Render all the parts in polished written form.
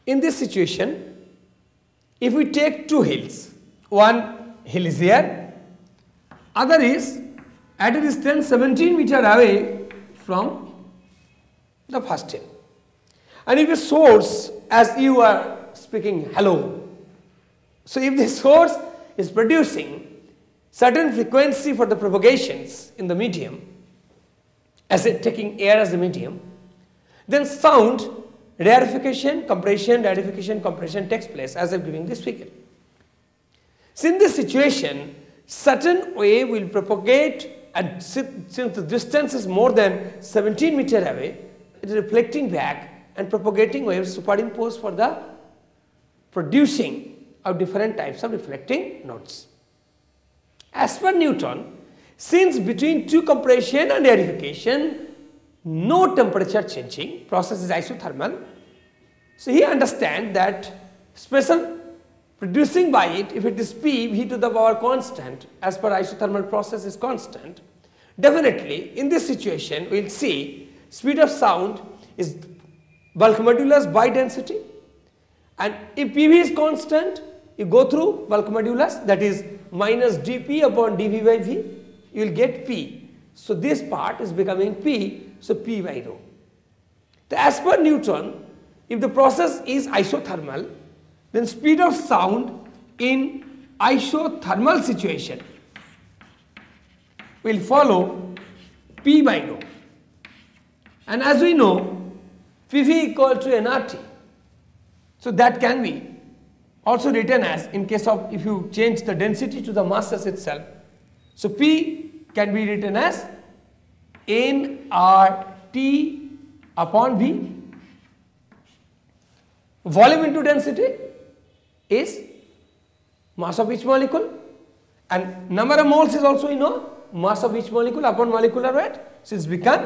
In this situation, if we take two hills, one hill is here, other is at a distance 17 meter away from the first hill. And if a source, as you are speaking hello, so if the source is producing certain frequency for the propagations in the medium, as it taking air as the medium, then sound rarefication, compression, rarification, compression takes place as I am giving this figure. So in this situation, certain wave will propagate, and since the distance is more than 17 meter away, it is reflecting back and propagating waves superimposed for the producing of different types of reflecting nodes. As per Newton, since between two compression and rarefication, no temperature changing, process is isothermal, so he understands that special producing by it, if it is P, V to the power constant, as per isothermal process is constant, definitely in this situation we will see speed of sound is bulk modulus by density, and if PV is constant, you go through bulk modulus, that is minus dP upon dV by V, you will get P. So this part is becoming P, so P by rho. So as per Newton, if the process is isothermal, then speed of sound in isothermal situation will follow P by rho. And as we know, PV equal to nRT. So that can be also written as, in case of if you change the density to the masses itself, so P can be written as nRT upon V. Volume into density is mass of each molecule, and number of moles is also we know mass of each molecule upon molecular weight, so it's become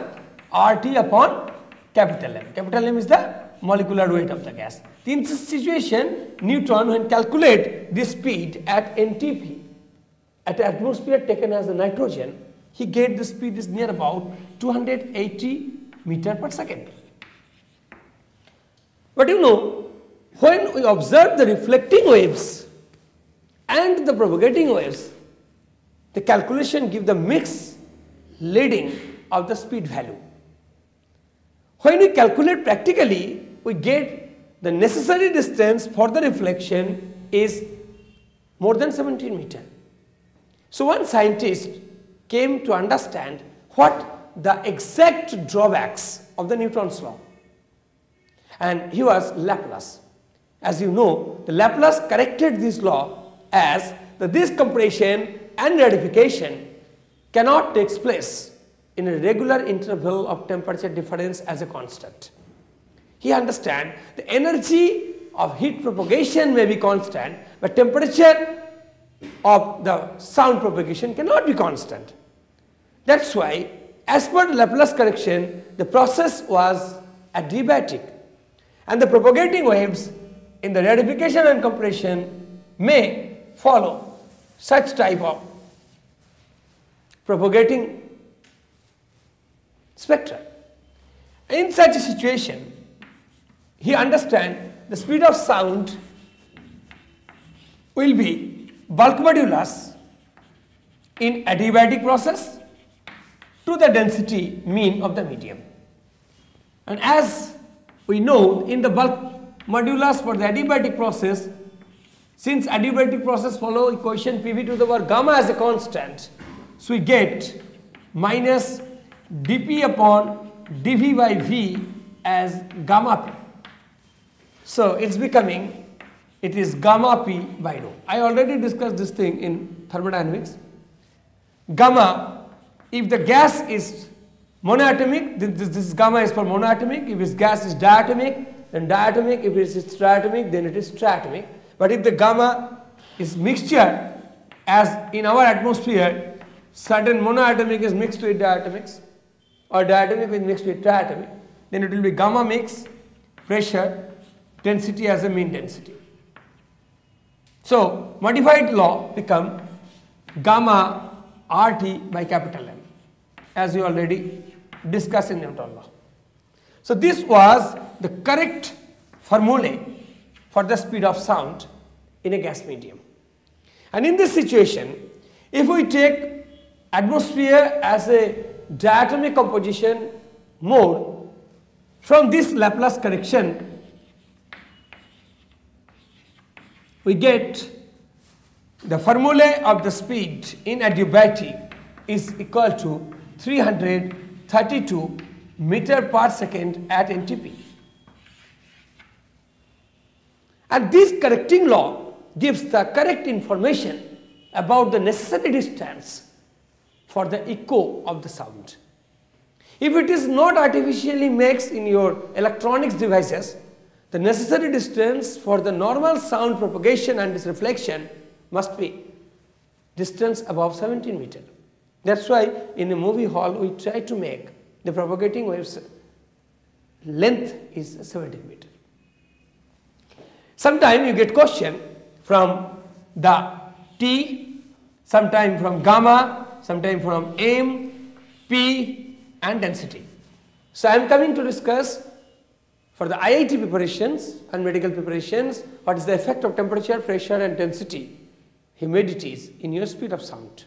RT upon capital M. Capital M is the molecular weight of the gas. In this situation, Newton, when calculate this speed at NTP, at the atmosphere taken as the nitrogen, he get the speed is near about 280 meter per second. But you know, when we observe the reflecting waves and the propagating waves, the calculation give the mix leading of the speed value. When we calculate practically, we get the necessary distance for the reflection is more than 17 meter. So one scientist came to understand what the exact drawbacks of the Newton's law, and he was Laplace. As you know, the Laplace corrected this law as that this compression and rarification cannot take place in a regular interval of temperature difference as a constant. He understands the energy of heat propagation may be constant, but temperature of the sound propagation cannot be constant. That's why, as per the Laplace correction, the process was adiabatic, and the propagating waves in the rarification and compression may follow such type of propagating spectra. In such a situation, he understands the speed of sound will be bulk modulus in adiabatic process to the density mean of the medium. And as we know, in the bulk modulus for the adiabatic process, since adiabatic process follow equation PV to the power gamma as a constant, so we get minus dP upon dV by V as gamma P. So it's becoming, it is gamma P by rho. I already discussed this thing in thermodynamics. Gamma, if the gas is monoatomic, this gamma is for monoatomic. If this gas is diatomic, then diatomic. If it is triatomic, then it is triatomic. But if the gamma is mixture, as in our atmosphere, certain monoatomic is mixed with diatomics, or diatomic is mixed with triatomic, then it will be gamma mix, pressure, density as a mean density. So modified law become gamma RT by capital M, as we already discussed in Newton law. So this was the correct formulae for the speed of sound in a gas medium. And in this situation, if we take atmosphere as a diatomic composition mode, from this Laplace correction, we get the formula of the speed in adiabatic is equal to 332 meter per second at NTP. And this correcting law gives the correct information about the necessary distance for the echo of the sound. If it is not artificially mixed in your electronics devices, the necessary distance for the normal sound propagation and its reflection must be distance above 17 meters. That's why in a movie hall we try to make the propagating waves length is 17 meters. Sometimes you get question from the T, sometimes from gamma, sometimes from M, P and density. So I am coming to discuss for the IIT preparations and medical preparations what is the effect of temperature, pressure and density, humidities in your speed of sound.